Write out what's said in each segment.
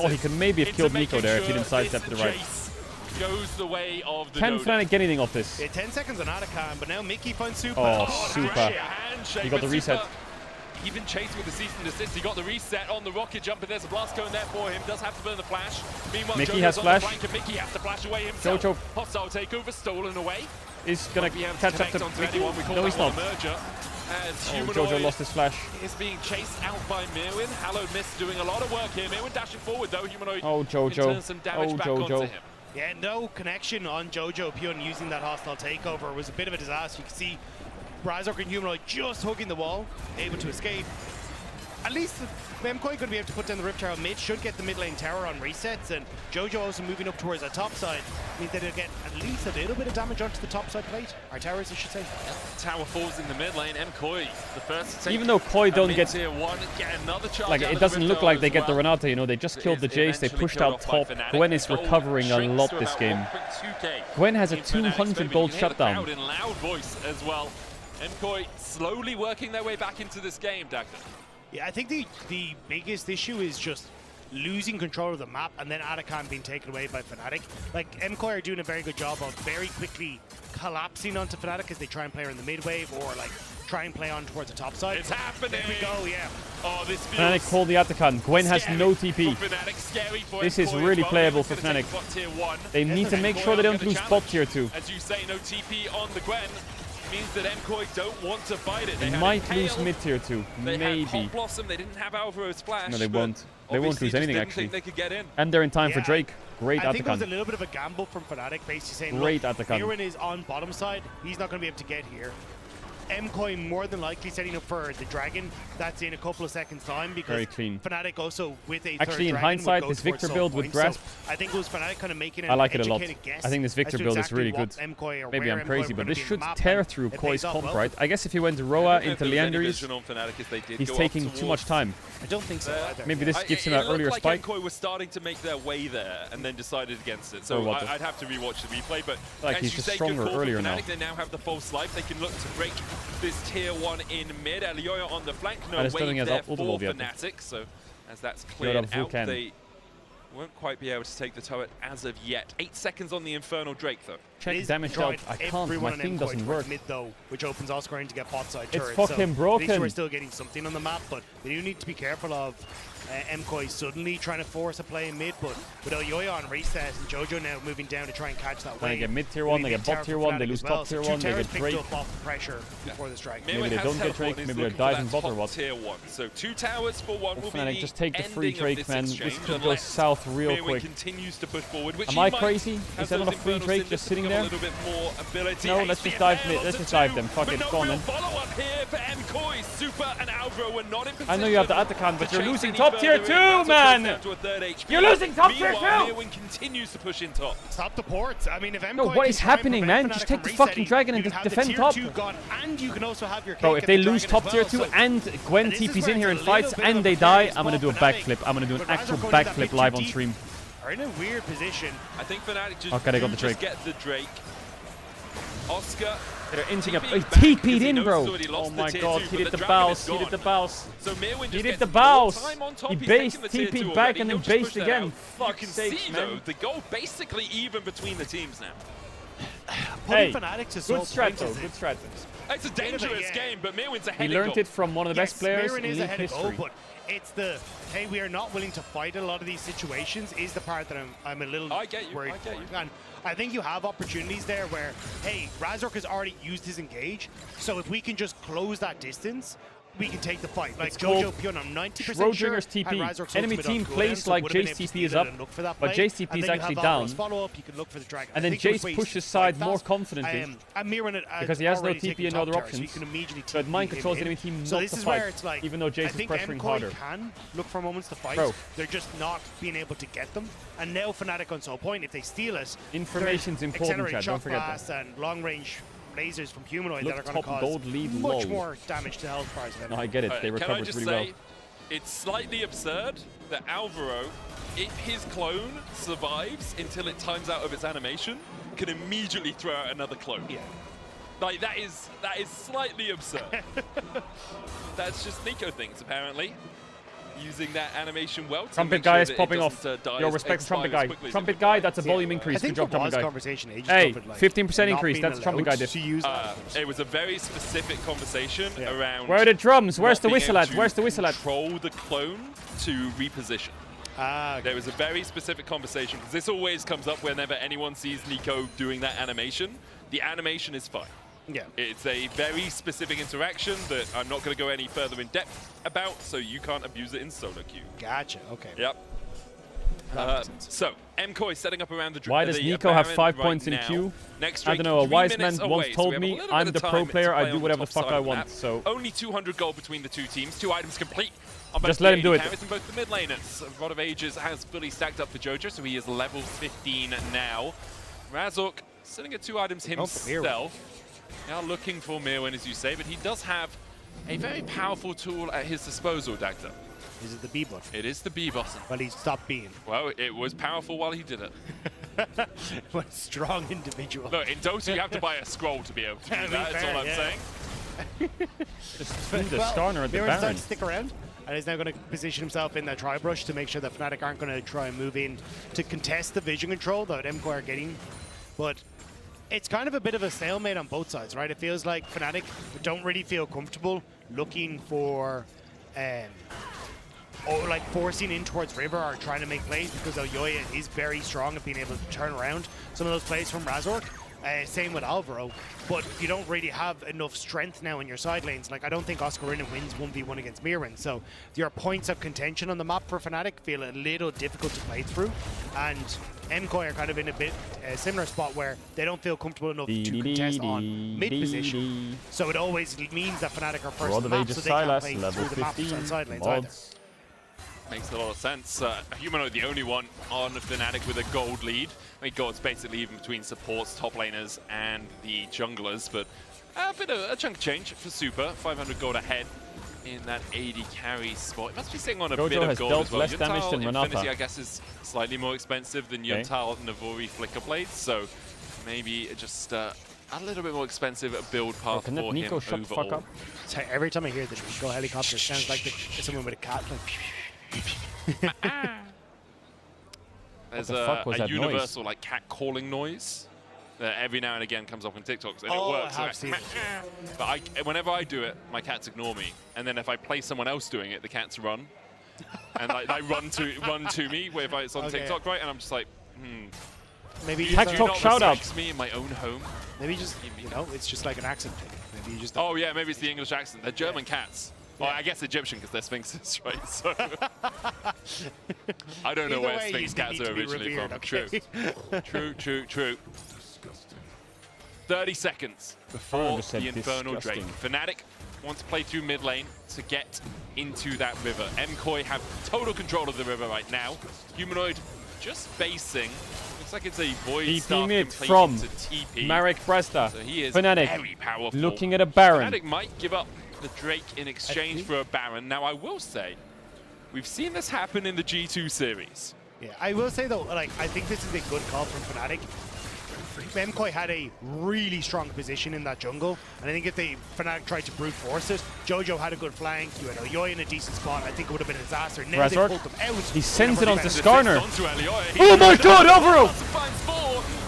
Oh, he could maybe have killed Nico there if he didn't sidestep to the right. Goes the way of the Can Fnatic get anything off this? Yeah, 10 seconds on Atacam, but now Mickey finds Super. Oh, Super. He got the reset. Even chasing with the cease and desist. He got the reset on the rocket jump, and there's a blast going there for him. Does have to burn the flash. Meanwhile, Mickey Jojo's has flash. on the flank, and Mickey has to flash away himself. Jojo. Hostile takeover stolen away. Is gonna catch up to Mickey. No, he's not. Oh, Jojo lost his flash. Is being chased out by Mirwin. Hallowed Mist doing a lot of work here. Mirwin dashing forward though. Humanoid. Oh, Jojo. Can turn some damage back onto him. Yeah, no connection on Jojo Pyun using that hostile takeover was a bit of a disaster. You can see Razork and Humanoid just hugging the wall, able to escape. At least MKoi going to be able to put down the Rift Tower mid, should get the mid lane tower on resets, and Jojo also moving up towards the top side means that they'll get at least a little bit of damage onto the top side plate, or towers I should say. Tower falls in the mid lane, MKoi the first to take. Even though Koi don't get another charge like it doesn't look like they get the Renata, you know, they just killed the Jace, they pushed out top. Gwen is recovering a lot this game. Gwen has a 200 gold shutdown. In loud voice as well. MKoi slowly working their way back into this game, Dagda. Yeah, I think the biggest issue is just losing control of the map and then Atacam being taken away by Fnatic. Like, MKoi are doing a very good job of very quickly collapsing onto Fnatic as they try and play her in the mid wave or like try and play on towards the top side. It's happening! There we go, yeah. Oh, this feels Fnatic called the Atacam. Gwen has no TP. This is really playable for Fnatic. They need to make sure they don't lose bot tier 2. As you say, no TP on the Gwen. Means that MKoi don't want to fight it. They might lose mid tier 2, maybe. Hot Blossom, they didn't have Alvaro's flash. No, they won't. They won't lose anything actually. They could get in. And they're in time for Drake. Great Atacam. I think it was a little bit of a gamble from Fnatic, basically saying, great look, Atacam. Mirwin is on bottom side. He's not going to be able to get here. MKoi more than likely setting up for the Dragon. That's in a couple of seconds time because very clean. Fnatic also with a actually third in hindsight this Victor build with Grasp, so I think it was Fnatic kind of making an I like it a lot. guess. I think this Victor build is really good. Maybe I'm crazy, but this should tear through Koi's comp, right? I guess if he went Roa into Leanderis, he's taking too much time. I don't think so either. Maybe this gives him an earlier spike. MKoi was starting to make their way there and then decided against it. So I'd have to rewatch the replay, but like he's just stronger earlier now. They now have the false life. They can look to break this tier 1 in mid. Elioya on the flank, no wave there for Fnatic, so as that's cleared out, they won't quite be able to take the turret as of yet. 8 seconds on the Infernal Drake, though. Check damage out. I can't, my thing doesn't work. Mid, though, which opens all scoring to get bot side turret. It's fucking broken. At least we're still getting something on the map, but we do need to be careful of MKoi suddenly trying to force a play in mid, but with Elioya on reset and Jojo now moving down to try and catch that wave. They get mid tier 1, they get bot tier 1, they lose top tier 1, they get Drake. Off the pressure before the strike. Maybe they don't get Drake, maybe they're diving bot or what. Tier 1. So 2 towers for 1 will be the just take the free Drake, man. This could go unless south real quick. Continues to push forward, which am I crazy? Is that not a free Drake just sitting there? No, let's just dive mid. Let's just dive them. Fuck it, go on then. Follow-up here for MKoi. Super and Alvaro were not in position. I know you have the Atacam, but you're losing top tier 2, man! You're losing top tier 2! Mirwin continues to push in top. Stop the ports. I mean, if MKoi no, what is happening, man? Just take the fucking Dragon and defend top. And you can also have your bro, if they lose top tier 2 and Gwen TP's in here and fights and they die, I'm gonna do a backflip. I'm gonna do an actual backflip live on stream. Are in a weird position. I think Fnatic just, okay, they got the Drake. Get the Drake. Oscar. They're inching up. He TP'd in, bro. Oh my god, he did the bounce. He did the bounce. He did the bounce. He based, TP'd back, and then based again. Fuck sakes, man. The goal basically even between the teams now. Hey, good strat though. Good strat. It's a dangerous game, but Mirwin's a head. He learned it from one of the best players in league history. It's the, hey, we are not willing to fight a lot of these situations is the part that I'm a little worried for. And I think you have opportunities there where, hey, Razork has already used his engage, so if we can just close that distance, we can take the fight. Like Jojo Pyun, I'm 90% sure. TP. Enemy team plays like Jace TP is up, but Jace TP is actually down. Follow-up, you can look for the Dragon. And then Jace pushes side more confidently because he has no TP and no other options. So it mind controls the enemy team not to fight, even though Jace is pressuring harder. Can look for moments to fight. They're just not being able to get them. And now Fnatic on Soul Point, if they steal it, information's important, Chad. Don't forget that. And long-range lasers from Humanoid that are going to cause much more damage to health bars. No, I get it. They recovered really well. It's slightly absurd that Alvaro, if his clone survives until it times out of its animation, can immediately throw out another clone. Yeah. Like, that is slightly absurd. That's just Nico things, apparently. using that animation well. Trumpet guy is popping off. Yo, respect the trumpet guy. Trumpet guy, that's a volume increase. Good job, trumpet guy. Hey, 15% increase. That's a trumpet guy diff. It was a very specific conversation around. Where are the drums? Where's the whistle at? Where's the whistle at? Control the clone to reposition. There was a very specific conversation because this always comes up whenever anyone sees Nico doing that animation. The animation is fine. Yeah. It's a very specific interaction that I'm not going to go any further in depth about, so you can't abuse it in solo queue. Gotcha. Okay. Yep. So, MKOI setting up around the Why does Nico have 5 points in queue? Next I don't know. A wise man once told me, I'm the pro player, I do whatever the fuck I want. So only 200 gold between the two teams. 2 items complete. Just let him do it. In both the mid laners. Rod of Ages has fully stacked up for Jojo, so he is level 15 now. Razork sitting at 2 items himself. Now looking for Mirwin, as you say, but he does have a very powerful tool at his disposal, Dagda. Is it the B button? It is the B button. Well, he stopped being. Well, it was powerful while he did it. What a strong individual. Look, in Dota, you have to buy a scroll to be able to do that. That's all I'm saying. Just threw the Skarner at the Mirwin's starting Baron. to stick around, and he's now going to position himself in that tri-brush to make sure that Fnatic aren't going to try and move in to contest the vision control that MKOI are getting. But it's kind of a bit of a stalemate on both sides, right? It feels like Fnatic don't really feel comfortable looking for, or like forcing in towards River or trying to make plays because Elyoya is very strong at being able to turn around some of those plays from Razork. Same with Alvaro, but you don't really have enough strength now in your side lanes. Like, I don't think Oscarina wins 1v1 against Mirwin, so your points of contention on the map for Fnatic feel a little difficult to play through, and MKOI are kind of in a bit similar spot where they don't feel comfortable enough to contest on mid position, so it always means that Fnatic are first on the map, so they can't play through the maps on side lanes either. Makes a lot of sense. Humanoid the only one on Fnatic with a gold lead. I mean, gold's basically even between supports, top laners, and the junglers, but a bit of a chunk of change for Super. 500 gold ahead in that AD carry spot. It must be sitting on a bit of gold as well. Less damage than Infinity, I guess, is slightly more expensive than Yuntal Navori Flicker Blades, so maybe just a little bit more expensive build path for him Nico shut the fuck up? Every time I hear the Nico helicopter, it sounds like someone with a cat. There's a universal like cat calling noise that every now and again comes up on TikToks, and it works. I have seen it. But whenever I do it, my cats ignore me, and then if I play someone else doing it, the cats run, and like they run to me. Where if it's on TikTok, right, and I'm just like, Maybe TikTok shoutouts me in my own home. Maybe just it's just like an accent thing. Maybe you just. Oh yeah, maybe it's the English accent. They're German cats. Well, I guess Egyptian because they're sphinxes, right? So I don't know where sphinx cats are originally from. Okay. True. 30 seconds before the Infernal Drake. Fnatic want to play through mid lane to get into that river. MKOI have total control of the river right now. Humanoid just basing. Looks like it's a Void Staff mid from TP. Marek Bresta. So he is Fnatic very powerful. looking at a Baron. Fnatic might give up the Drake in exchange for a Baron. Now, I will say, we've seen this happen in the G2 series. Yeah, I will say though, like, I think this is a good call from Fnatic. MKOI had a really strong position in that jungle, and I think if Fnatic tried to brute force it, Jojo had a good flank, you had Elyoya in a decent spot, I think it would have been a disaster. Now they pulled them out. He sends it onto Skarner. Oh my god, Alvaro!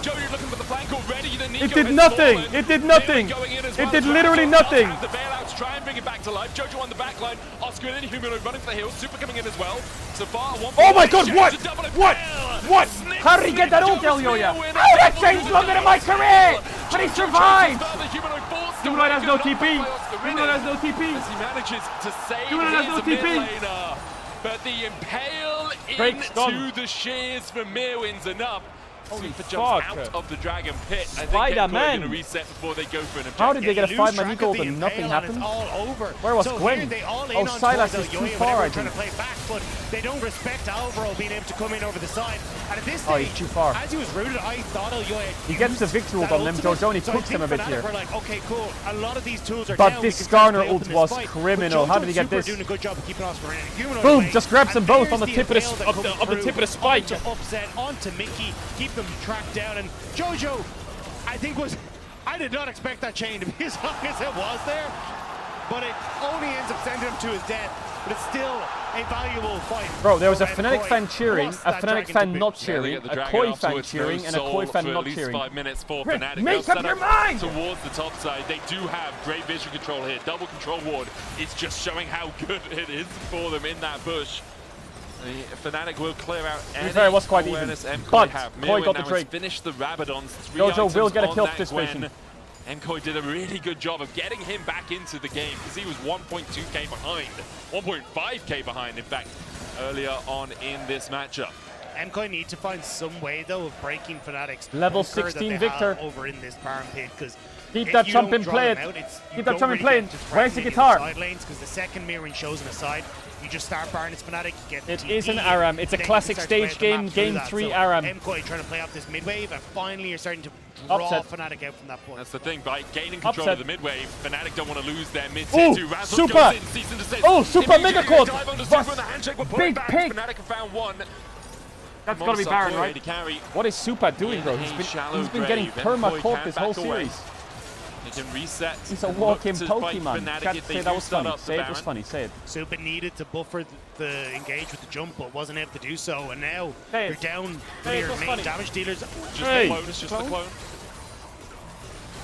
Jojo looking for the flank already. It did nothing! It did nothing! It did literally nothing! The bailouts try and bring it back to life. Jojo on the back line. Oscar and Humanoid running for the hill. Super coming in as well. So far, oh my god, what? What? How did he get that ult, Elyoya? Oh, that changed longer than my career! But he survived! Humanoid has no TP! Humanoid has no TP! As he manages to save his mid laner. But the impale into the shears from Mirwin's enough. Super jumps out of the Dragon Pit. I think MKOI going to reset before they go for an objective. How did they get a 5-man eco and nothing happened? Where was Gwen? Oh, Silas is too far, I think. Trying to play back, but they don't respect Alvaro being able to come in over the side. And at this stage, he's too far. As he was rooted, I thought he gets the victory on them. Jojo only cooks them a bit here. We're like, okay, cool. A lot of these tools are but down. This Skarner ult was criminal. How did he get this? Doing a good job of keeping Oscar in. Boom! Just grabs them both on the tip of the spike. Upset onto Mickey, keep them tracked down. And Jojo, I did not expect that chain to be as long as it was there, but it only ends up sending him to his death. But it's still a valuable fight. Bro, there was a for Fnatic MKOI, fan cheering, plus a that Fnatic Dragon fan to not boot. cheering, Yeah, a Koi fan cheering, and a Koi fan not cheering. 5 minutes for Rick, Fnatic. make They'll up set your mind! Towards the top side. They do have great vision control here. Double control ward is just showing how good it is for them in that bush. The Fnatic will clear out any it was quite even, but Koi got the Drake. Finished the Rabadons. Jojo will get a kill participation. MKOI did a really good job of getting him back into the game because he was 1.2k behind, 1.5k behind, in fact, earlier on in this matchup. MKOI need to find some way, though, of breaking Fnatic's level bunker 16 that they Victor have over in this Baron pit, because keep that jump in play. Keep that jump in play. Where's the guitar? Side lanes, because the second mirroring shows an aside. You just start Baron, it's Fnatic, you get It TP, is an ARAM. It's a classic stage game, game 3 ARAM. MKOI trying to play off this mid wave, and finally you're starting to draw Fnatic out from that point. That's the thing, by gaining control of the mid wave, Fnatic don't want to lose their mid tier 2. Super! Oh, super mega quad! Big pig! Fnatic have found one. That's gotta be Baron, right? What is Super doing, bro? He's been getting perma-caught this whole series. He can reset. He's a walking Pokemon. Say that was funny. Say it was funny. Say it. Super needed to buffer the engage with the jump, but wasn't able to do so. And now you're down to your main damage dealers. Just the clone. Just the clone.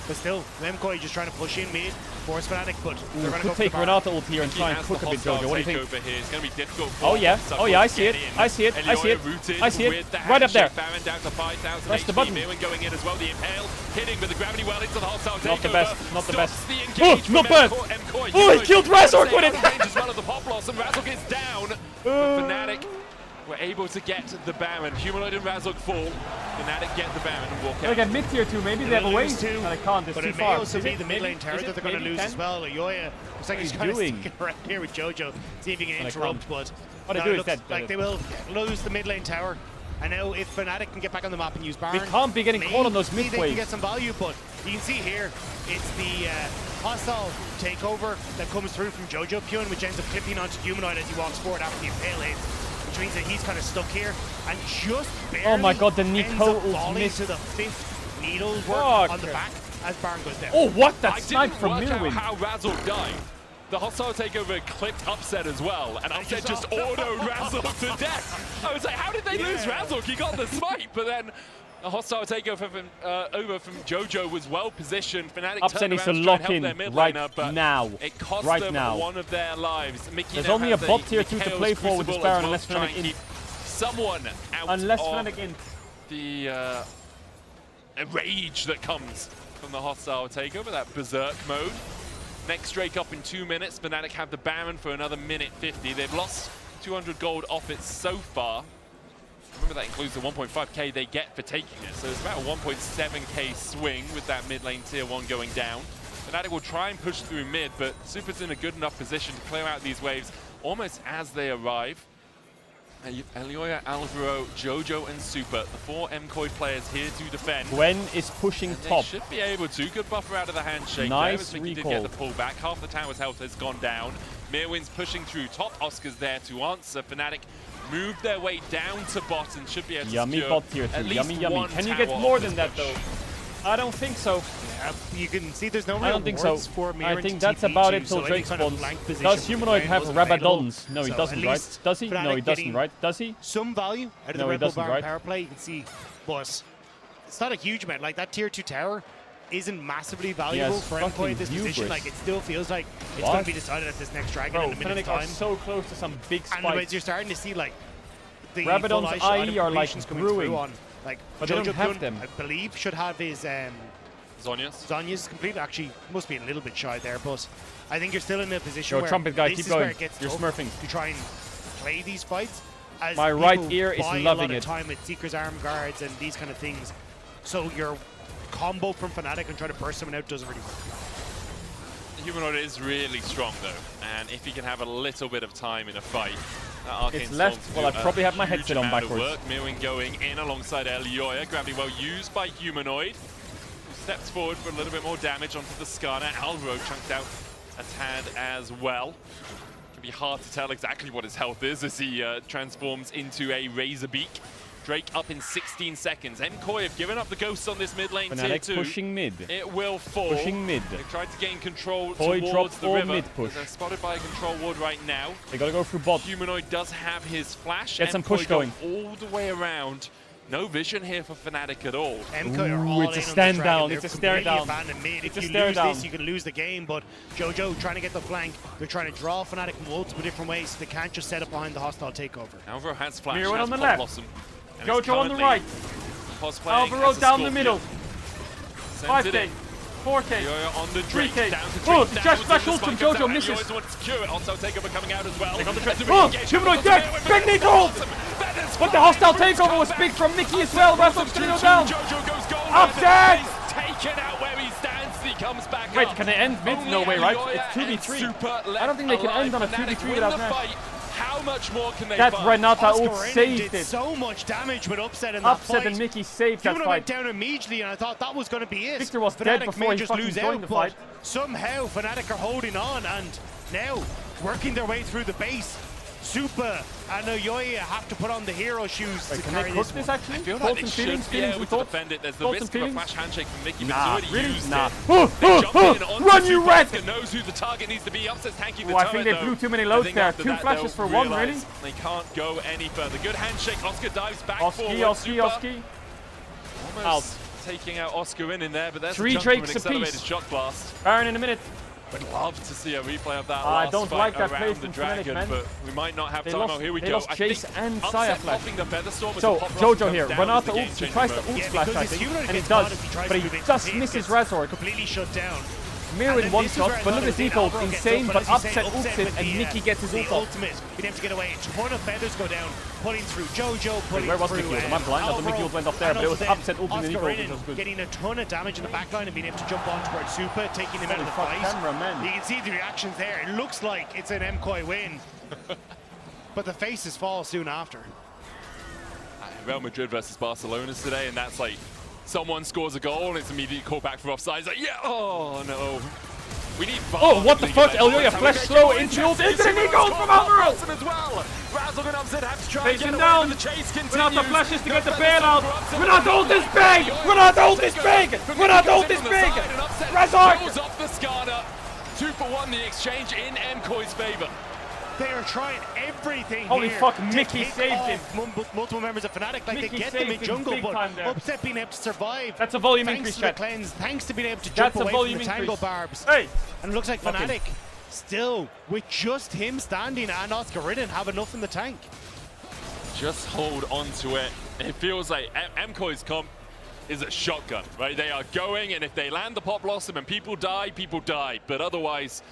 But still, MKOI just trying to push in mid, force Fnatic, but they're going to go take Renata ult here and try and cook a bit, Jojo. What do you think? It's going to be difficult. Oh yeah, I see it. I see it. I see it. I see it. Right up there. Press the button. Going in as well. The impale hitting with the gravity well into the hostile takeover. Not the best. Not the best. Oh, not bad. Oh, he killed Razork with it. As well as the pop blossom. Razork is down. Fnatic were able to get the Baron. Humanoid and Razork fall. Fnatic get the Baron and walk out. They get mid tier 2, maybe they have a way to. They can't, it's but too it far. may also be the mid lane tower that they're going to lose as well. Yoya looks like he's kind of sticking around here with Jojo, see if he can interrupt, but it looks like they will lose the mid lane tower. I know if Fnatic can get back on the map and use Baron, we can't be getting caught on those mid waves. They can get some value, but you can see here, it's the hostile takeover that comes through from Jojo Pyun, which ends up clipping onto Humanoid as he walks forward after the impale hits, which means that he's kind of stuck here and just barely oh my god, the Nico ult missed to the 5th needle work on the back as Baron goes down. Oh, what? That snipe from Mirwin. How Razork died. The hostile takeover clipped Upset as well, and Upset just autoed Razork to death. I was like, how did they lose Razork? He got the smite, but then a hostile takeover from over from Jojo was well positioned. Fnatic Upset needs to lock in right now. It cost right them now. one of their lives. There's only a bot tier 2 to play for with this Baron unless Fnatic in. Someone out unless of Fnatic in. The rage that comes from the hostile takeover, that berserk mode. Next Drake up in 2 minutes. Fnatic have the Baron for another minute 50. They've lost 200 gold off it so far. Remember that includes the 1.5k they get for taking it. So it's about a 1.7k swing with that mid lane tier 1 going down. Fnatic will try and push through mid, but Super's in a good enough position to clear out these waves almost as they arrive. Elioya, Alvaro, Jojo, and Super, the 4 MKOI players here to defend. Gwen is pushing top. They should be able to. Good buffer out of the handshake. Nice there, did get the pullback. Half the tower's health has gone down. Mirwin's pushing through top. Oscar's there to answer. Fnatic move their way down to bot and should be able to yummy bot tier 2. Yummy, yummy. Can you get more than that, though? I don't think so. You can see there's no real I don't think so. I think that's about it till Drake spawns. Does Humanoid have Rabadons? No, he doesn't, right? Does he? No, he doesn't, right? Does he? Some value out of the Rebel Baron power play, you can see, but it's not a huge amount. Like that tier 2 tower isn't massively valuable for MKOI in this position. Like it still feels like it's going to be decided at this next dragon in a minute's time. So close to some big spikes. And you're starting to see like the Rabadon's IE are like brewing. Like but they don't have them. I believe should have his Zhonya's complete. Actually, must be a little bit shy there, but I think you're still in a position where trumpet guy, this keep is where going. it gets You're tough smurfing. to try and play these fights. As my right ear is buy loving a lot it. Of time with Seeker's Arm Guards and these kind of things, so your combo from Fnatic and try to burst someone out doesn't really work. Humanoid is really strong though, and if he can have a little bit of time in a fight, it's left. Well, I probably have my headset on backwards. Mirwin going in alongside Elioya. Gravity well used by Humanoid, who steps forward for a little bit more damage onto the Skarner. Alvaro chunked out a tad as well. It can be hard to tell exactly what his health is as he transforms into a Razorbeak. Drake up in 16 seconds. MKOI have given up the ghosts on this mid lane tier 2. pushing mid. It will fall. Pushing mid. They tried to gain control Koi towards the river. mid push. They're spotted by a control ward right now. They gotta go through bot. Humanoid does have his flash. Get some MKOI push going. all the way around. No vision here for Fnatic at all. MKOI are all it's a in on stand the down. dragon. It's a They're stare completely down. abandoned mid. It's if a you stare lose down. this, you can lose the game. But Jojo trying to get the flank. They're trying to draw Fnatic multiple different ways. So they can't just set up behind the hostile takeover. Alvaro has flash. Miro has on the Pot left. Blossom, and Jojo is on the currently right. cosplaying Alvaro as a down the Scorpion. middle. Sends it 5k. in. 4k. Yoyo on the Drake, 3K. down to Oh, Drake, the down Josh to flash the ult spike from comes Jojo out, and misses. Yoyo's wants to secure it. Also takeover coming out as well. Take on the As Drake. we Oh, engage, humanoid Jojo dead. with Big the Nick Blossom. ult. Feathers But the flying. hostile Bruce takeover come was back. big from Mickey as well. Razor's 3-0 down. Jojo goes gold. Upset. He's taken out where he stands. He comes back Wait, up. can they end mid? Only No way, right? Yoyo It's 2v3. and Super I don't think they can left end on a alive. 2v3 Fnatic without win the Nash. fight. How much more can they That fight? Renata ult Oscar saved did it. so much damage with Upset in that Upset fight. and Mickey saved that Humanoid went fight. down immediately, and I thought that was going to be it. Victor was Fnatic dead may before he just fucking lose joined out, the but fight. somehow Fnatic are holding on and now working their way through the base. Super and Yoyo have to put on the hero shoes Wait, to can carry they cook this this one. actually? I feel like Thoughts they and should feelings? be Feelings able and to thoughts? defend it. There's the Thoughts and risk of a feelings? flash handshake from Mickey, but Nah, he's already really? used Nah. it. Oh, They oh, jump oh, in onto run, you Super. rat! Oscar knows who the target needs to be. Upset's tanking the Oh, I turret, think they though. blew too many I loads think there. after 2 that, flashes they'll for 1, really? realize They can't go any further. Good handshake. Oscar dives back forward. Oski. Almost Out. taking out Oscar in there, but there's 3 a jump from an Drakes accelerated apiece. shot blast. Baron in a minute. Would love to see a replay of that I last don't fight like that around play the from dragon, Fnatic, man. but we might not have They time. lost- Oh, here we they go. lost I Chase think and Upset Saya flash. popping the Featherstorm as So, the Pop Blossom Jojo comes here. down Renata is the ults. He game-changing tries to move. ult Yeah, splash, because I his think. Humanoid And he gets does. caught if he tries But to he move into just pick, misses gets Razor. completely shut down. Mirror in And one this is shot, where but look at another his thing ult. Alvaro gets Insane, up, but as you say, Upset ults Upset it, with and the, Mickey gets his the ult off. ultimate, being able to get away. A ton of feathers go down, pulling through Jojo, pulling where was through Mickey ult? Am I blind? I thought Mickey ult went up there, and but it was also then Upset ulting the Oscar Nico, which was good. getting a ton of damage in the backline and being able to jump on towards Super, taking him out of the Holy fuck, fight. camera, man. You can see the reactions there. It looks like it's an MKOI win, but the faces fall soon after. Real Madrid versus Barcelona today, and that's like someone scores a goal and it's immediately called back for offside. It's like, yeah, oh no. We need VOD. Oh, what the fuck? Elioya That's how flash we slow get into going. ult into the Nico from Alvaro! As well. Razzle and Upset have to try and Facing get down. away, but the chase continues. Renata flashes to No get the feathers bailout. for Upset. Renata ult is big! Renata ult is big! Renata ult is big! Razor! Goes off the Skada. 2 for 1, the exchange in MKOI's favor. They are trying everything Holy here fuck, to Mickey pick saved off him. Multiple members of Fnatic, like Mickey they get them in saved him jungle, big but time there. Upset being able to survive. That's a volume thanks increase, to the chat. cleanse, thanks to being able to jump That's a away from volume the tangle increase. barbs. Hey! And it looks like Fucking- Fnatic still, with just him standing and Oscar Ridden, have enough in the tank. Just hold on to it. It feels like MKOI's comp is a shotgun, right? They are going, and if they land the Pop Blossom and people die, people die. But otherwise,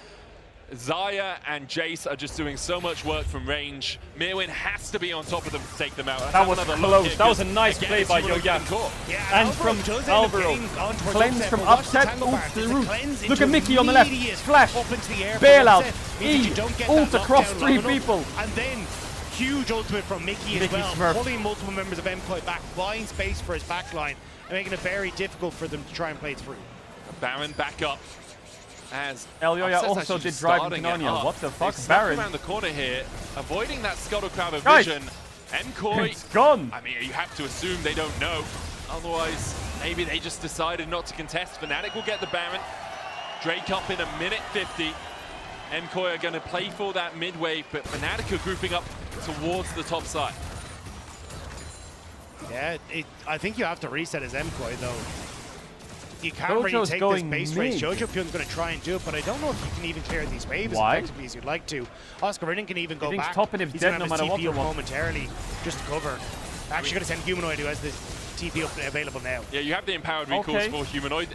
Xayah and Jace are just doing so much work from range. Mirwin has to be on top of them to take them out. That was close. That was a nice play by Yoya. Yeah, And Alvaro from does end up Alvaro. getting on towards Cleanse Upset, from but watch the Upset, tangle ult barbs. to the It's a roof. cleanse Look into at Mickey on the left. immediate Flash. Up into the air from Bailout. Upset, means E. you don't get Ult that across knockdown 3 long enough. people. And then huge ultimate from Mickey as Mickey well, Smurf. pulling multiple members of MKOI back, buying space for his backline, and making it very difficult for them to try and play through. Baron back up. As Elioya Upset's also actually did just drive starting into it Nonia. up. What the fuck? They've snuck Baron. around the corner here, avoiding that Scuttle Crab of Guys. vision. MKOI, It's gone. I mean, you have to assume they don't know. Otherwise, maybe they just decided not to contest. Fnatic will get the Baron. Drake up in 1:50. MKOI are going to play for that mid wave, but Fnatic are grouping up towards the top side. Yeah, I think you have to reset as MKOI though. You can't Jojo's really take this going base race. mid. Jojo Pyun's going to try and do it, but I don't know if you can even clear these waves Why? as effectively as you'd like to. Oscar Ridden can even go thinks back. top and if He's dead gonna no have matter his what TP they up want. momentarily just to cover. Actually going to send Humanoid who has the TP up available now. Yeah, you have the empowered recalls Okay. for Humanoid.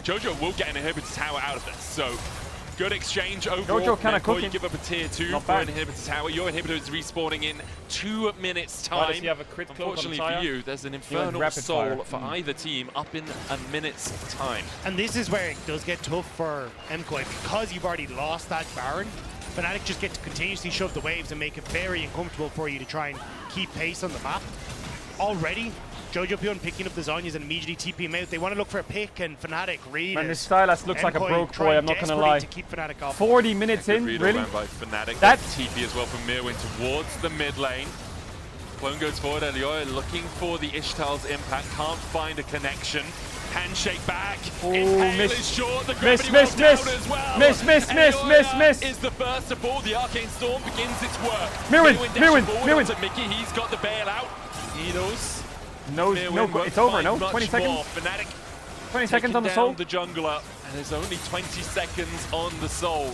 Jojo will get an inhibitor tower out of this, so good exchange overall. Jojo kinda MKOI cooking. give up a tier 2 Not for an bad. inhibitor tower. Your inhibitor is respawning in 2 minutes time. Why does he have a crit cloak on Unfortunately Saya? for you, there's an went infernal rapid soul fire. for either team up in a minute's time. And this is where it does get tough for MKOI because you've already lost that Baron. Fnatic just get to continuously shove the waves and make it very uncomfortable for you to try and keep pace on the map. Already, Jojo Pyun picking up the Zonyas and immediately TP him out. They want to look for a pick, and Fnatic read Man, it. this Sylas looks like a MKOI broke trying boy, I'm not gonna desperately lie. to keep Fnatic off. 40 minutes Good in, read really? around by Fnatic. That- TP as well from Mirwin towards the mid lane. Clone goes forward, Elioya looking for the Ishtal's impact, can't find a connection. Handshake back. Impale is short. The gravity well down as well. Miss. Is the first of all. The Arcane Storm begins its work. Mirwin. Mickey, he's got the bailout. He knows. No, it's over, no? 20 seconds? Fnatic 20 seconds on the Soul? the jungler, and there's only 20 seconds on the Soul.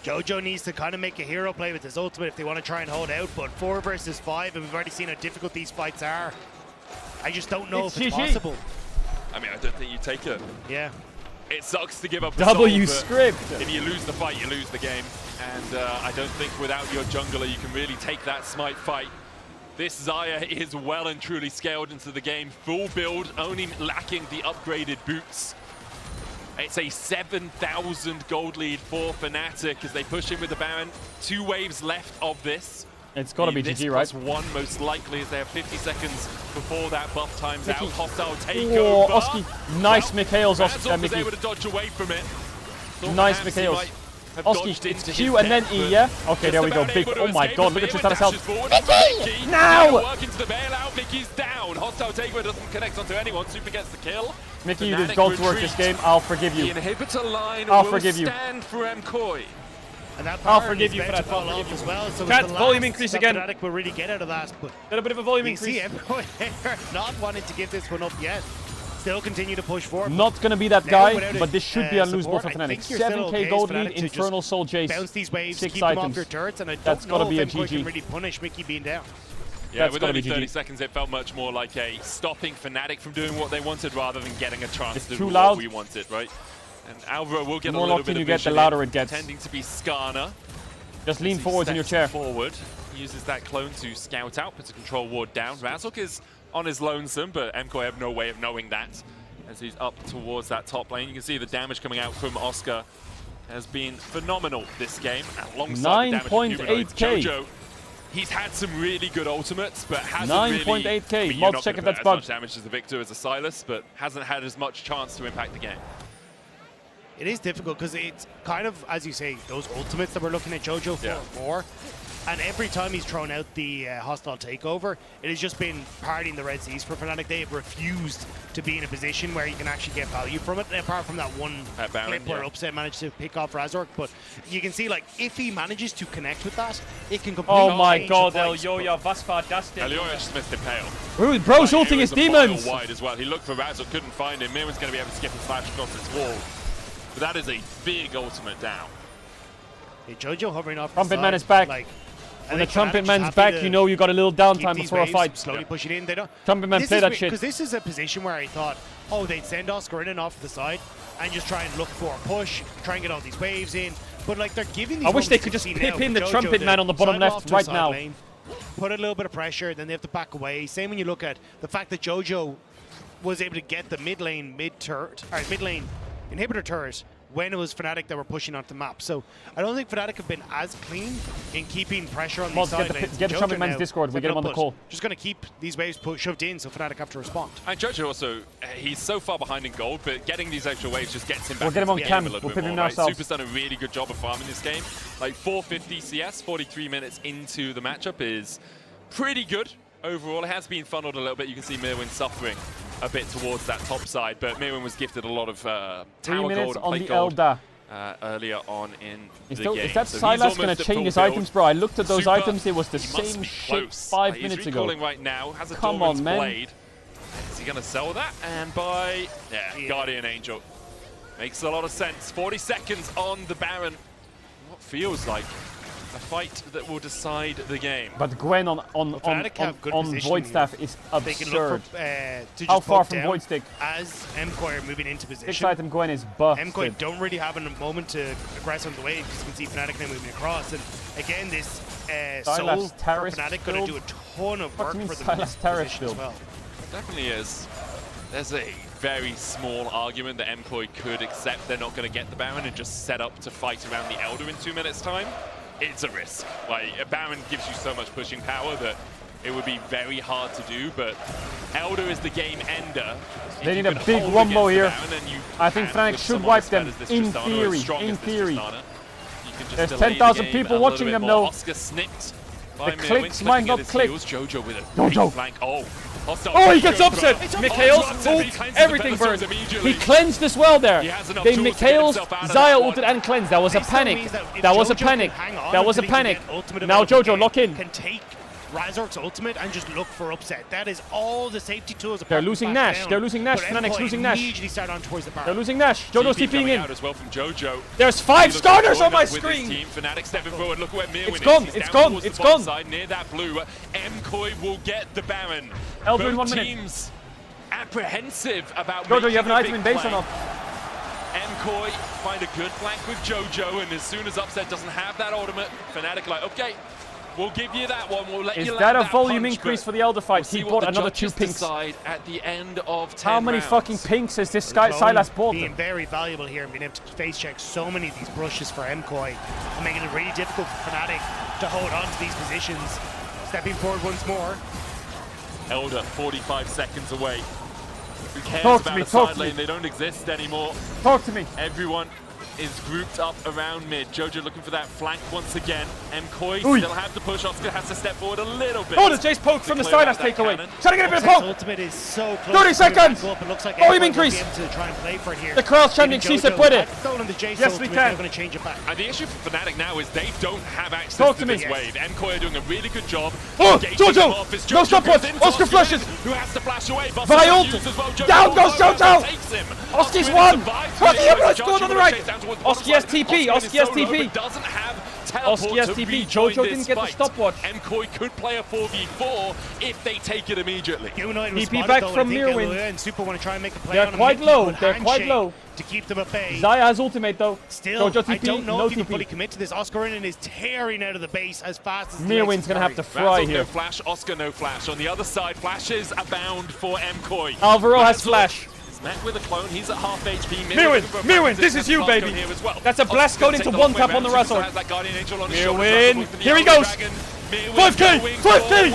Jojo needs to kind of make a hero play with his ultimate if they want to try and hold out, but 4 versus 5, and we've already seen how difficult these fights are. I just don't know if it's possible. I mean, I don't think you take it. Yeah. It sucks to give up W script. If you lose the fight, you lose the game. And I don't think without your jungler, you can really take that smite fight. This Xayah is well and truly scaled into the game. Full build, only lacking the upgraded boots. It's a 7,000 gold lead for Fnatic as they push in with the Baron. 2 waves left of this. It's got to be GG, right? +1 most likely, as they have 50 seconds before that buff times out. Hostile takeover. Oh, Oski. Nice Mikhail's Oski. was able to dodge away from it. Nice Mikhail's. Oski, it's Q and then E, yeah? Okay, there we go. Big. Oh my god, look at Tristana's health. Mickey! Now! Work into the bailout. Mickey's down. Hostile takeover doesn't connect onto anyone. Super gets the kill. Mickey, you did gold work this game. I'll forgive you. The inhibitor line I'll forgive you. stand for MKOI. And that I'll forgive you for that. Fall off as well. So Cat, volume increase again. Fnatic will really get out of that. But a bit of a volume you increase. see MKOI not wanting to give this one up yet. Still continue to push forward. Not going to be that guy, but this should be unlosable for Fnatic. 7k gold lead, Infernal Soul Jace. Bounce these waves, 6 keep items. them off your turrets, and I That's don't know be a if MKOI GG. can really punish Mickey being down. Yeah, That's with gotta only be 30 GG. seconds, it felt much more like a stopping Fnatic from doing what they wanted rather than getting a chance It's to too do loud. what we wanted, right? And Alvaro will get The a more little locked bit in of you get, the vision louder in, it gets. Tending to be Skarner. Just lean As he forwards in your chair. steps forward, uses that clone to scout out, puts a control ward down. Razork is on his lonesome, but MKOI have no way of knowing that. As he's up towards that top lane, you can see the damage coming out from Oscar has been phenomenal this game. Alongside the damage from Humanoids. 9.8k. Jojo, he's had some really good ultimates, but hasn't 9.8k. really. Mods, check if that's as bugged. much damage as the Victor as a Silas, but hasn't had as much chance to impact the game. It is difficult because it's kind of, as you say, those ultimates that we're looking at Jojo for. And every time he's thrown out the hostile takeover, it has just been partying the Red Seas for Fnatic. They have refused to be in a position where you can actually get value from it, apart from that one clip where Upset managed to pick off Razork. But you can see, like, if he manages to connect with that, it can completely Oh my change god, the fight. Elioya, Vaspar Dastin. Elioya just missed Impale. Bro's ulting his demons! Wide as well. He looked for Razork, couldn't find him. Mirwan's going to be able to skip and slash across this wall. But that is a big ultimate down. Hey, Jojo hovering off Trumpet the Man side, is back. Like, When the Trumpet Man's back, you know you got a little downtime these before a waves, fight. Slowly push it in. They don't. Trumpet Man, play that shit. Because this is a position where I thought, oh, they'd send Oscar in and off to the side and just try and look for a push, try and get all these waves in. But like they're giving these. I wish they moments could to just see pip now in the with Trumpet Jojo, Man on the bottom sidle off left to a right side now. lane, put a little bit of pressure, then they have to back away. Same when you look at the fact that Jojo was able to get the mid lane inhibitor turret when it was Fnatic that were pushing onto the map. So I don't think Fnatic have been as clean in keeping pressure on these side lanes. Get the Trumpet Man's Discord, we get him on the call. Just going to keep these waves shoved in so Fnatic have to respond. And Jojo also, he's so far behind in gold, but getting these extra waves just gets him back. We'll get him on into the cam, game a little we'll bit put him more, ourselves. Super's done a really good job of farming this game. Like 450 CS, 43 minutes into the matchup is pretty good overall. It has been funneled a little bit. You can see Mirwin suffering a bit towards that top side, but Mirwin was gifted a lot of 3 tower minutes gold and on plate the gold. Elder. Earlier on in the game. Is that So he's Silas going almost to at change full his build. items, bro? I looked at those Super, items, it was the he must same be shit close. 5 He's minutes ago. recalling right now, has a Come Doran's on, man. blade. Is he going to sell that? And by, Guardian Angel. Makes a lot of sense. 40 seconds on the Baron. What feels like a fight that will decide the game. But Gwen on Void Staff is They can look absurd. for, to just How far poke from down Void Stick? as MKOI are moving into 6 position. item Gwen is busted. MKOI don't really have a moment to aggress on the wave because you can see Fnatic now moving across. And again, this Soul for Terrace Fnatic going to do a ton of work for them in this position as well. Definitely is. There's a very small argument that MKOI could accept they're not going to get the Baron and just set up to fight around the Elder in 2 minutes' time. It's a risk. Like, a Baron gives you so much pushing power that it would be very hard to do, but Elder is the game ender. They need a big Rumbo here. I think Fnatic should wipe them, in theory, in theory. There's 10,000 people watching them though. Oscar snipped by The clicks might not click. Jojo with a Jojo. flank. Oh, he gets upset. Mikhail's ult, everything burned. He cleansed as well there. They Mikhail's, Xayah ulted and cleansed. That was a panic. That was a panic. That was a panic. Now Jojo, lock in. Can take Razork's ultimate and just look for upset. That is all the safety tools. They're losing Nash. They're losing Nash. Fnatic's losing Nash. They're losing Nash. Jojo's TPing in. As well from Jojo. There's 5 starters on my screen. Fnatic stepping forward. Look where Mirwin it's gone. It's gone. It's gone. Side, near that blue. MKOI will get the Baron. Elder in 1 minute. Teams apprehensive about Jojo, you have an item in base or not? MKOI find a good flank with Jojo, and as soon as Upset doesn't have that ultimate, Fnatic like, okay, we'll give you that one. We'll let you land that a that volume punch, increase for the Elder fight? He bought another 2 pinks. At the end of 10 How many rounds. fucking pinks has this guy Silas bought? Being very valuable here and being able to face check so many of these brushes for MKOI and making it really difficult for Fnatic to hold on to these positions. Stepping forward once more. Elder 45 seconds away. Who cares Talk about to me, the talk side to lane? me. They don't exist anymore. Talk to me. Everyone is grouped up around mid. Jojo looking for that flank once again. MKOI still have the push. Oscar has to step forward a little bit. Oh, the Jace poke from the Silas takeaway. Trying to get a bit of poke. Ultimate is so close. 30 seconds. It looks like Volume increase. to try and play for it here. The crowd's chanting, she se puede. Yes, we can. They're going to change it back. And the issue for Fnatic now is they don't have access Talk to to me. this wave. MKOI are doing a really good job. Oh, Jojo! Jojo! No stopwatch. Oscar flushes. Who has to flash away? Viol. Down goes Jojo. Oski's one. Oski, everyone's going on the right. Oski has TP. Oski has TP. Doesn't have Oski has TP. Jojo didn't get the stopwatch. MKOI could play a 4v4 if they take it immediately. TP back from Mirwin. And Super want to try and make a play. They're quite low. They're quite low. To keep them at bay. Xayah has ultimate though. Still, Jojo TP, I don't know no if he can TP. fully commit to this. Oscar is tearing out of the base as fast as Mirwin's going to have to fry here. No flash, Oscar no flash. On the other side, flashes abound for MKOI. Alvaro has flash. Met with a clone, he's at half HP. Mirwin, this is you, baby. That's a blast code into 1 tap on the Razor. Mirwin, here he goes. 5k, 5k.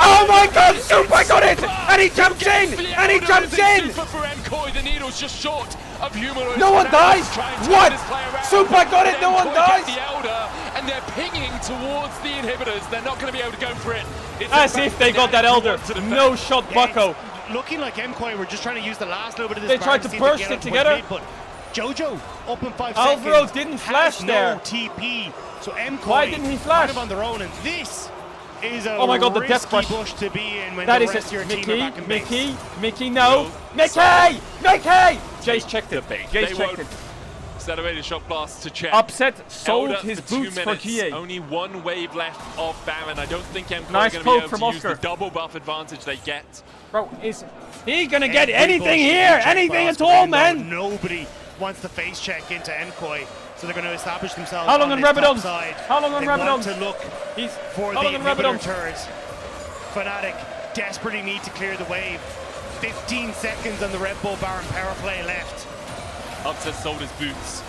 Oh my God, Super got it, and he jumps in, and he jumps in. For MKOI, the needle's just short of humanoid. No one dies. What? Super got it. No one dies. The Elder, and they're pinging towards the inhibitors. They're not going to be able to go for it. As if they got that Elder. No shot, Bucko. Looking like MKOI were just trying to use the last little bit of They this. tried to burst it together. But Jojo up in 5 Alvaro seconds. didn't flash there. No TP. So MKOI Why didn't he flash? kind of on their own, and this is a oh my God, the death risky rush. bush to be in when That the is rest of your it. team are back in base. Mickey, no. Mickey! Jace checked it. Jace checked it. Accelerated shot blast to check. Upset sold Elder his for 2 boots for minutes. GA. Only 1 wave left of Baron. I don't think MKOI Nice are going to be able from to use Oscar. the double buff advantage they get. Bro, is he gonna get anything here? Anything at all, man? Nobody wants to face check into MKOI, so they're going to establish themselves. How long on Rabadon? Side. How long on they Rabadon? want to look He's for the how long on inhibitor Rabadon? turrets. Fnatic desperately need to clear the wave. 15 seconds on the Red Bull Baron power play left. Upset sold his boots.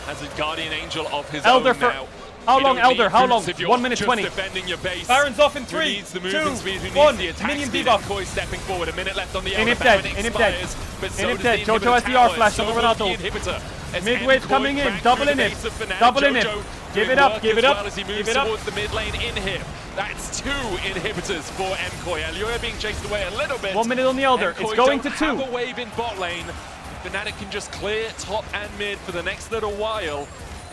Has a Guardian Angel of his Elder own for now. how You long? don't Elder, need how boots long? if you're 1 minute just 20. defending your base. Baron's off in Who 3, needs the movement 2, speed? Who 1. needs the attack Minion speed? debuff. MKOI stepping forward. A minute left on the Elder. Inhib dead. Baron Inhib dead. expires, but so Inhib does dead. the Jojo inhibitor has the R tower, flash so on the will Renato. the inhibitor. As Mid-wave MKOI coming in. crack Double through in the it. base of Fnatic. Double in it. Jojo Give doing it up. work Give as it up. well as he moves Give it up. towards the mid lane inhib. That's 2 inhibitors for MKOI. Alioya being chased away a little bit. 1 minute on the Elder. MKOI It's going to don't 2. have a wave in bot lane. Fnatic can just clear top and mid for the next little while.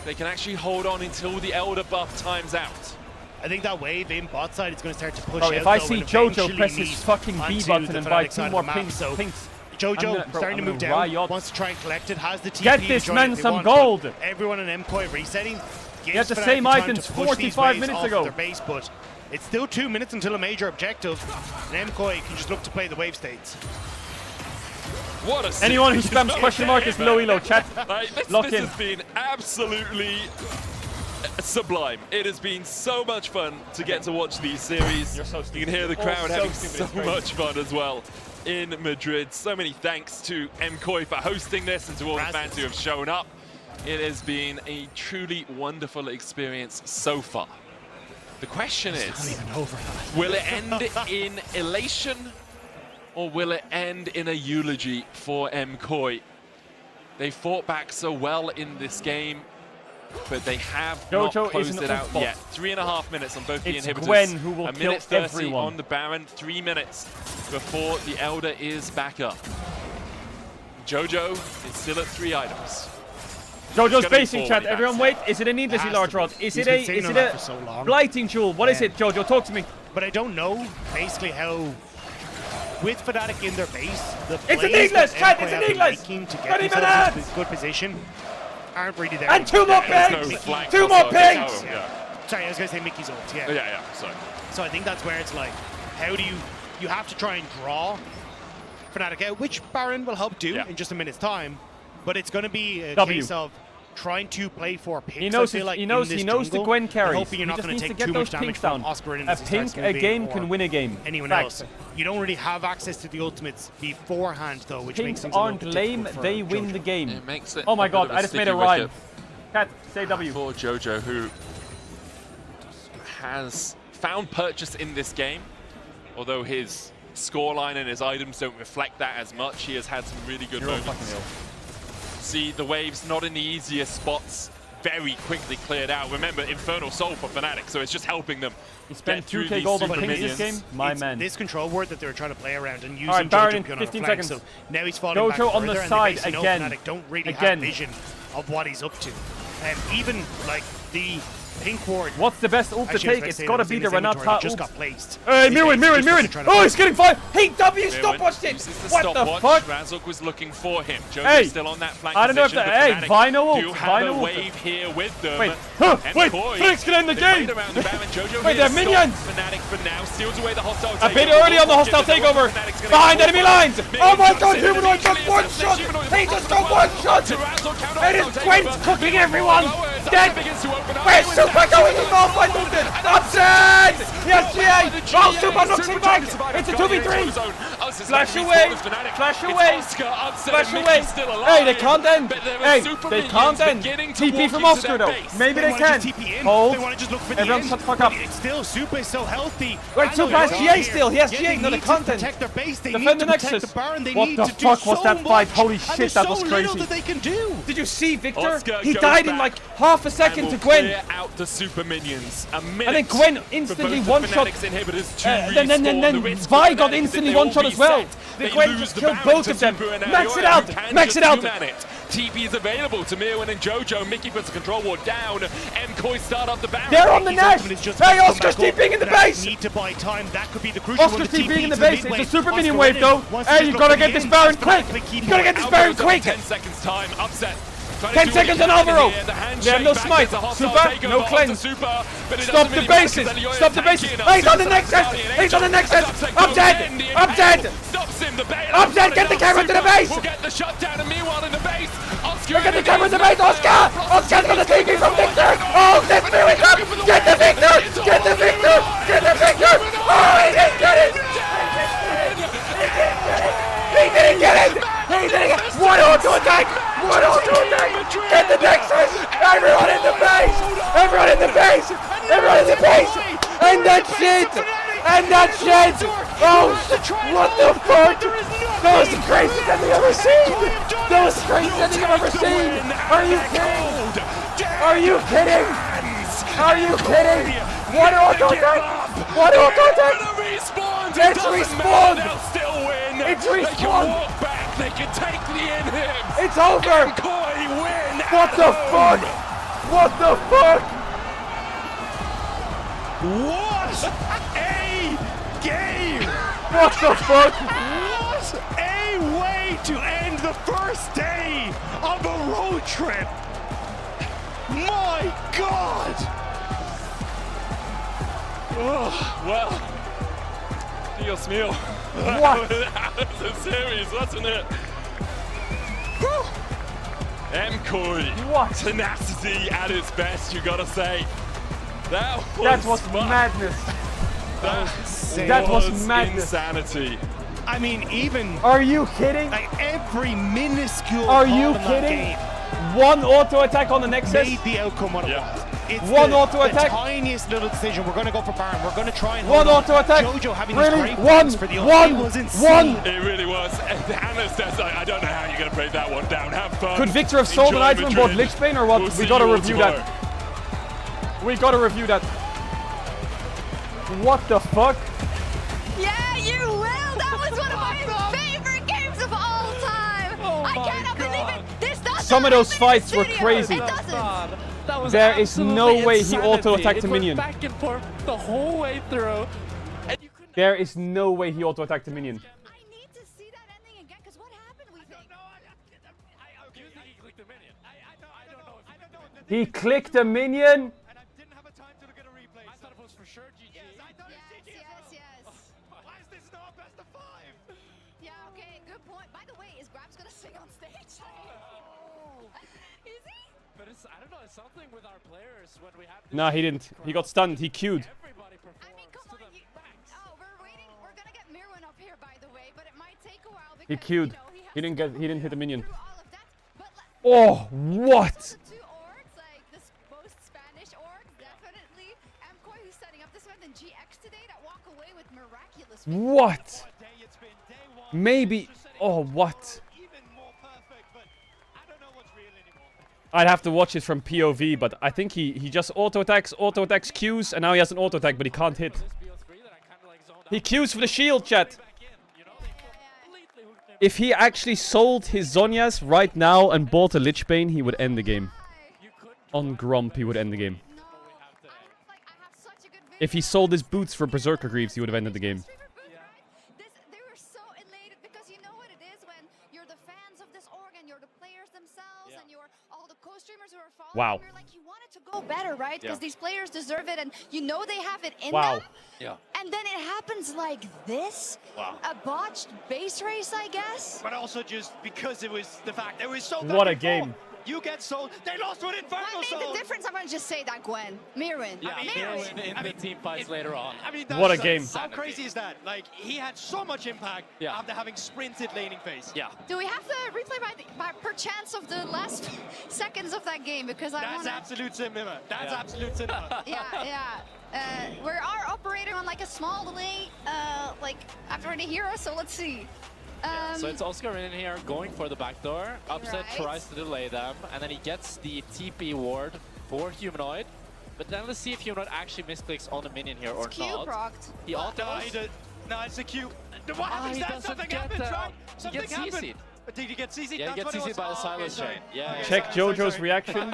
They can actually hold on until the Elder buff times out. I think that wave in bot side is going to start to push Bro, out. if I though, see and Jojo eventually press his lead fucking B onto button the and buy Fnatic 2 side more of the map. pinks, So pinks. Jojo starting to move down, riot. wants to try and collect it, has the TP. Get to this join man if they some want, gold. but everyone in MKOI resetting. He had the Fnatic same the time items to push 45 these waves minutes off ago. Their base, but it's still 2 minutes until a major objective, and MKOI can just look to play the wave states. What a Anyone who spams question mark is low elo, chat. Like, this Lock in. has been absolutely sublime. It has been so much fun to get to watch these series. You're so You stupid. can hear the Oh, crowd so having stupid. so It's crazy. much fun as well in Madrid. So many thanks to MKOI for hosting this and to all the fans who have shown up. It has been a truly wonderful experience so far. The question is, will it end in elation or will it end in a eulogy for MKOI? They fought back so well in this game. but they have not closed it out yet. 3.5 minutes on both the inhibitors. Gwen who will kill 1 minute 30 everyone. on the Baron, 3 minutes before the Elder is back up. Jojo is still at 3 items. Jojo's facing, chat. Everyone wait. Is it a needlessly large rod? Is it a blighting jewel? What is it, Jojo? Talk to me. But I don't know basically how, with Fnatic in their base, the It's a needless, chat. It's a needless. to get themselves into good position aren't really there. And 2 more pigs. 2 more pigs. Sorry, I was going to say Mickey's ult. Yeah, sorry. So I think that's where it's like, how do you have to try and draw Fnatic out, which Baron will help do in just a minute's time, but it's going to be a case of trying to play for picks. He knows, like he knows the Gwen carries. Hoping you're not going to take too much damage from Oscar. A pink a game can win a game. Anyone else. You don't really have access to the ultimates beforehand, though, which Pinks makes things a aren't little lame, they win the game. It makes it oh my god, I just made a rhyme. Cat, say W. For Jojo, who has found purchase in this game, although his scoreline and his items don't reflect that as much, he has had some really good moments. See the waves not in the easiest spots, very quickly cleared out. Remember, Infernal Soul for Fnatic, so it's just helping them. He spent 2k gold on Pinks this game. My man. This control ward that they were trying to play around and using Alright, Baron Jojo in on 15 flank, seconds. so now he's falling Jojo back on the further, side and again. Fnatic don't really have vision of what he's up to. And even like the pink ward. What's the best ult to take? It's got to be the Renata just ult. got placed. Hey, Mirren! Oh, he's getting fired! Hey, W, stopwatch it! What the fuck? Razork was looking for him. Jojo's still on that flank I don't know if position, that. Hey, Vino ult! do have a wave here with them. Wait, Phoenix can end the game! Wait, they're minions! Fnatic for now steals away the hostile a bit early on the hostile takeover! Behind enemy lines! Oh my god, Humanoid got 1 shot! He just got 1 shot! It is Gwent cooking everyone! Dead! Where's Super going? He's all by London! Upset! Yes, GA! Oh, Super knocks him back! It's a 2v3! Flash away! Flash away! Flash away! Hey, they can't end! Hey, they can't end! TP from Oscar though! Maybe they can! Hold! Everyone shut the fuck up! It's still Super so healthy. Wait, Super has GA still! He has GA! No, they can't end! Defend the Nexus! What the fuck was that fight? Holy shit, that was crazy! Did you see Victor? He died in like half a second to Gwen! Out the super minions. A minute. And then Gwen instantly one-shot. Then Vi got instantly one-shot as well. The Gwen just killed both of them. Max it out! Max it out! TP is available to Mirren and Jojo. Mickey puts the control ward down. MCoy start up the Baron. They're on the net! Hey, Oscar's TPing in the base! Need to buy time. That could be the crucial Oscar's TPing in the base. It's a super minion wave though. Hey, you gotta get this Baron quick! You gotta get this Baron quick! 10 seconds time. Upset. 10 seconds on Alvaro! They have no smite. Super, no cleanse. Stop the bases! Stop the bases! He's on the Nexus! He's on the Nexus! I'm dead! I'm dead! I'm dead! Get the camera to the base! We'll get the shutdown, and meanwhile in the base, Oscar. Get the camera to the base, Oscar! Oscar's got the TP from Victor! Oh, this miracle! Get the Victor! Get the Victor! Get the Victor! Oh, he didn't get it! He didn't get it! He didn't get it! One auto attack! One auto attack! Get the Nexus! Everyone in the base! Everyone in the base! Everyone in the base! And that's it! And that's it! Oh, what the fuck? That was the craziest thing I've ever seen! That was the craziest thing I've ever seen! Are you kidding? Are you kidding? Are you kidding? One auto attack! One auto attack! It's respawned! It's respawned! They can take the inhibs. It's over! MCoy win! What the fuck? What the fuck? What a game! What the fuck? What a way to end the first day of a road trip! My God! Oh, well, Dios mío. What? That was a series, wasn't it? MCoy. What? Tenacity at its best, you gotta say. That was madness. That was madness. Insanity. I mean, even... Are you kidding? Like every minuscule Are you kidding? Game one auto attack on the Nexus? made the outcome what it was. It's one the auto attack. Tiniest little decision. We're going to go for Baron. We're going to try and one auto attack. Jojo having really? these great plans for the ult. It was insane. It really was. Hannah's just like, I don't know how you're going to break that one down. Have fun. Could Victor have sold an item on board Lichbane or what? We got to review that. We got to review that. What the fuck? Yeah, you will. That was one of my favorite games of all time. I cannot believe it. This doesn't Some of those happen in the fights were studio. crazy. It doesn't. That was There is no absolutely way he insanity. auto-attacked a It went minion. back and forth the whole way through. And you couldn't. There is no way he auto-attacked a minion. I need to see that ending again, because what happened, we think? You think he clicked the minion? I don't know. He clicked a minion? And I didn't have a time to look at a replay. I thought it was for sure GG. Yes, I thought it was GG as well. Yes. Why is this not best of 5? Yeah, okay, good point. By the way, is Grabs gonna sing on stage? Is he? But it's, I don't know, it's something with our players when we have. Nah, he didn't. He got stunned. He queued. Everybody performs I mean, come to on. the max. Oh, we're waiting. We're gonna get Mirwin up here, by the way, but it might take a while because He queued. You know, he has He didn't to get. He didn't hit the minion. through all of that. But Oh, what? the two orgs, like this both Spanish orgs, definitely. Mkoy, who's setting up this event, and GX today that walk away with miraculous. What? Day it's been day 1. Maybe. Oh, what? Even more perfect, but I don't know what's real anymore. I'd have to watch it from POV, but I think he just auto-attacks Qs, and now he has an auto-attack, but he can't hit. This BO3 that I kind of like zoned He out Qs for the shield, chat. back in. You know, they completely hooked him. If he actually sold his Zhonya's right now and bought a Lichbane, he would end the game. You couldn't. On Gromp, he would end the game. No, I have such a good video. If he sold his boots for Berserker Greaves, he would have ended the game. Streamer booth, right? They were so elated because you know what it is when you're the fans of this org and you're the players themselves and you're all the co-streamers who are following. Wow. You're like, you want it to go better, right? Because these players deserve it and you know they have it in Wow. them. Yeah. And then it happens like this. Wow. A botched base race, I guess. But also just because it was the fact it was so What back a and game. forth. You get sold. They lost with Inferno What made Soul. the difference? I'm going to just say that, Gwen. Mirwin. Yeah, Mirwin. in the team fights later on. I mean, What a game. How crazy is that? Like, he had so much impact Yeah. after having sprinted laning phase. Yeah. Do we have the replay by perchance of the last seconds of that game? Because I That's want to... absolute cinema. That's Yeah. absolute cinema. Yeah. We are operating on like a small delay, like after the hero. So let's see. So it's Oscar in here going for the back door. Upset Right. tries to delay them, and then he gets the TP ward for Humanoid. But then let's see if Humanoid actually misclicks on the minion here or Q not. procced. He autos. No, it's a Q. What Ah, happens he then? doesn't Something get happens, that. right? He Something gets happened. CC'd. Did he get CC'd? Yeah, he That's gets what it CC'd was. by the Oh, Silas sorry. chain. Yeah. Check Jojo's reaction.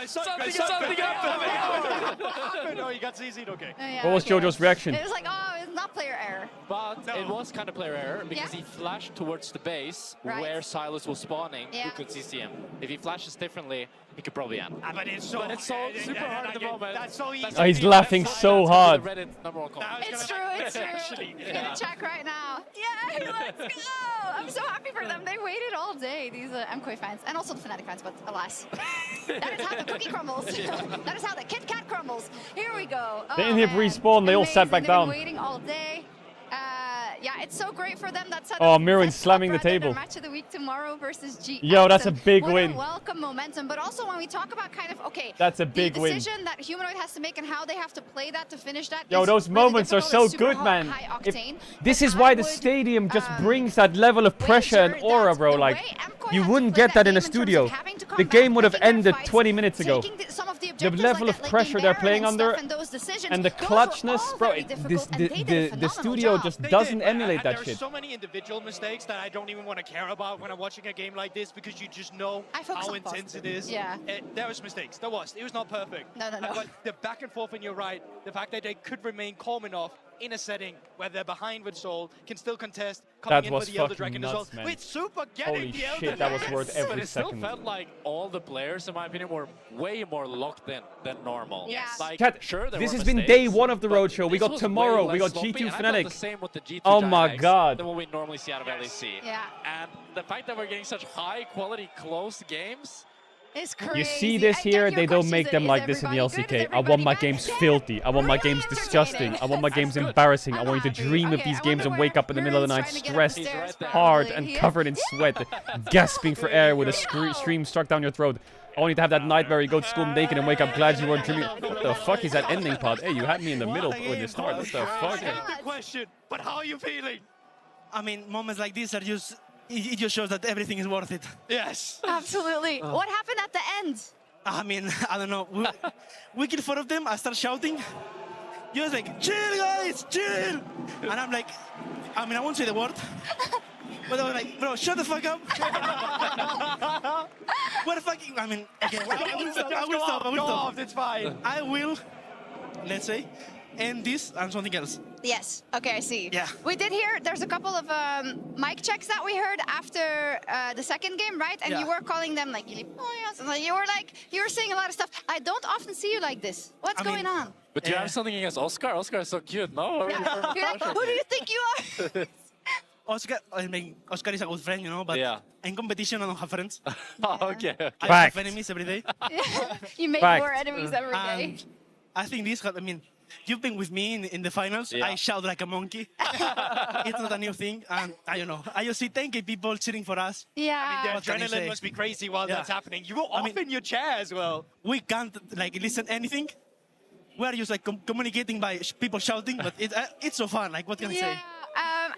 Something happened. Oh, he got CC'd, okay. Yeah, What was okay. Jojo's reaction? It was like, oh, it's not player error. But No. it was kind of player error because Yeah. he flashed towards the base Right. where Silas was spawning. Yeah. Who could CC him? If he flashes differently, he could probably end. But it's so, super hard at the moment. That's so easy. Oh, he's laughing so hard. That's Reddit #1 comment. Now It's gonna true, like- it's true. Actually, I'm gonna check right now. Yay, let's go! I'm so happy for them. They waited all day, these Mkoy fans. And also the Fnatic fans, but alas. That is how the cookie crumbles. That is how the Kit Kat crumbles. Here we go. They Oh, didn't hit man. respawn, they all sat Amazing. back They've down. been waiting all day. Yeah, it's so great for them. That's Oh, Mirwin slamming the table. Match of the week tomorrow versus GX. Yo, that's a And big what win. Welcome momentum, but also when we talk about kind of That's a big the win. decision that Humanoid has to make and how they have to play that to finish that. Yo, is those really moments are difficult. so It's super good, man. high If- octane, This but is why I the would, stadium just brings that level of pressure and wager aura, that bro. the Like, way Mkoy you had to wouldn't play get that in a game terms of studio. having to come The back, game would have taking their ended fights, 20 minutes ago. taking some of the The objectives level like of that, pressure like they're Baron playing and under stuff, and those decisions, and the those were clutchness, all bro. very difficult, and they did a The phenomenal studio job. just They doesn't did, emulate and that there's shit. so many individual mistakes that I don't even want to care about when I'm watching a game like this because you just know I focus how on intense it positive. is. Yeah. There was mistakes. There was. It was not perfect. No. But the back and forth, and you're right, the fact that they could remain calm enough in a setting where they're behind with Soul, can still contest, coming That in was with the Elder fucking Dragon as well. nuts, man. With Super getting Holy the Elder shit, that was Dragon. worth every But it still second. felt like all the players, in my opinion, were way more locked in than normal. Yeah. Like, Chat, sure, there this were has been mistakes, day one of the but roadshow. We this got was tomorrow. way We less got sloppy, G2 and I felt Fnatic. the same with the G2 Oh my dynamics God. than what we normally see out of LEC. Yeah. And the fact that we're getting such high quality close games. It's crazy. You see this And here, then they your don't question make is, them is like this in the everybody good? Is LCK. I want my everybody games bad? filthy. I want my Really games disgusting. entertaining. I want my That's games good. embarrassing. I I'm want you to happy. dream of Okay, these I games wonder and wake where up in the middle of the night Mirwin's trying to get stressed, upstairs, He's right hard, probably. and He is. covered in sweat, gasping for air with a stream struck down your throat. Only to have that nightmare, you go to school naked and wake up glad you weren't dreaming. What the fuck is that ending pod? Hey, you had me in the middle when you start. What the fuck? Good question, but how are you feeling? I mean, moments like this are just, it just shows that everything is worth it. Yes. Absolutely. What happened at the end? I mean, I don't know. We killed 4 of them. I start shouting. You was like, chill, guys, chill. And I'm like, I mean, I won't say the word. But I was like, bro, shut the fuck up. What the fuck? I mean, okay, I will stop. It's fine. I will, let's say, end this and something else. Yes. Okay, I see. Yeah. We did hear there's a couple of mic checks that we heard after the second game, right? And Yeah. you were calling them like, oh yes, and like, you were saying a lot of stuff. I don't often see you like this. What's going on? But do you have something against Oscar? Oscar is so cute, no? You're like, who do you think you are? Oscar, I mean, Oscar is a good friend, you know, but Yeah. in competition, I don't have friends. Oh, okay. I Fact. have enemies every day. You make Fact. more enemies every day. And I think this, I mean, you've been with me in the finals. Yeah. I shout like a monkey. It's not a new thing. And I don't know. I just see 10K people cheering for us. Yeah. The What can I adrenaline say? must be crazy while Yeah. that's happening. You were off mean- in your chair as well. We can't like listen anything. We are just like communicating by people shouting, but it's so fun. Like, what can I Yeah. say?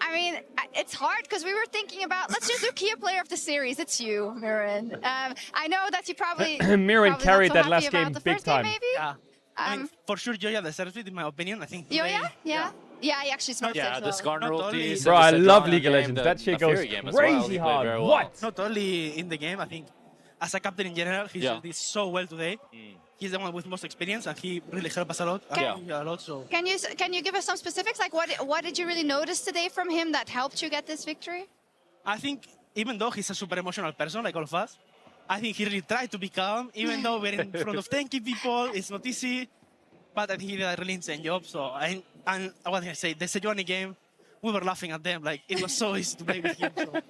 I mean, it's hard because we were thinking about, let's just do Kia Player of the Series. It's you, Miran. I know that you probably Miran probably carried not so that happy last about game the big first game, time. maybe? Yeah. I mean, Um, for sure, Joya deserves it, in my opinion. I think. Yoya? Yeah. Yeah, he actually smoked it Yeah, as the well. Skarner Not only- ultis. Bro, and I the love Sedona League of game, Legends. the- That shit the goes Fury game as well, he crazy played hard. very well. What? Not only in the game, I think as a captain in general, he Yeah. did so well today. He's the one with most experience, and he really helped us a lot. Yeah. A lot. So Can you give us some specifics? Like, what did you really notice today from him that helped you get this victory? I think even though he's a super emotional person, like all of us, I think he really tried to be calm, even though we're in front of 10K people. It's not easy, but I think he did a really insane job. So, and what can I say? The Sejuani game, we were laughing at them. Like, it was so easy to play with him. So.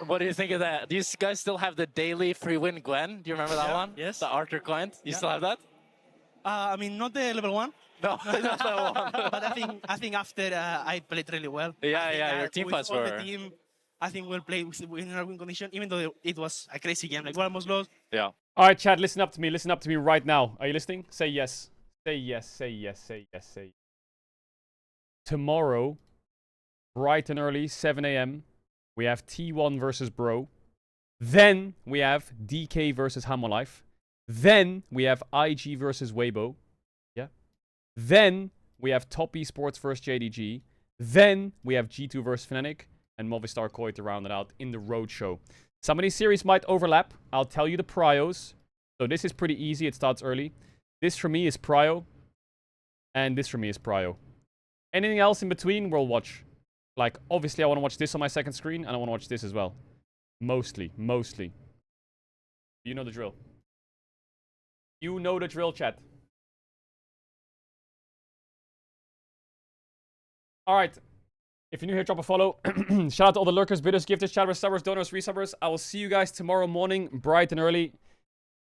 What do you think of that? Do you guys still have the daily free win Gwen? Do you remember that Yeah, one? yes. The Archer client? You still have that? I mean, not the level 1. No, not that one. But I think after I played really well. Yeah, I think, yeah, your team with fights all were- the team, I think we'll play in our win condition, even though it was a crazy game. Like, we almost lost. Yeah. All right, Chad, listen up to me. Listen up to me right now. Are you listening? Say yes. Say yes. Say yes. Say yes. Say yes. Tomorrow, bright and early, 7 a.m., we have T1 versus Bro. Then we have DK versus Hamolife. Then we have IG versus Weibo. Yeah. Then we have Top Esports versus JDG. Then we have G2 versus Fnatic. And Movistar Koi to round it out in the roadshow. Some of these series might overlap. I'll tell you the prios. So this is pretty easy. It starts early. This for me is prio. And this for me is prio. Anything else in between, we'll watch. Like, obviously, I want to watch this on my second screen. And I want to watch this as well. Mostly. You know the drill. You know the drill, chat. Alright. If you're new here, drop a follow. Shout out to all the lurkers, bidders, gifters, chatters, subbers, donors, resubbers. I will see you guys tomorrow morning, bright and early,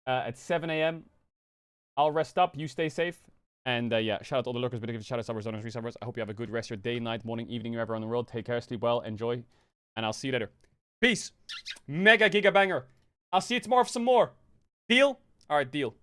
at 7 a.m. I'll rest up. You stay safe. And yeah, shout out to all the lurkers, bidders, gifters, chatters, subbers, donors, resubbers. I hope you have a good rest of your day, night, morning, evening, wherever on the world. Take care, sleep well, enjoy. And I'll see you later. Peace. Mega giga banger. I'll see you tomorrow for some more. Deal? Alright, deal.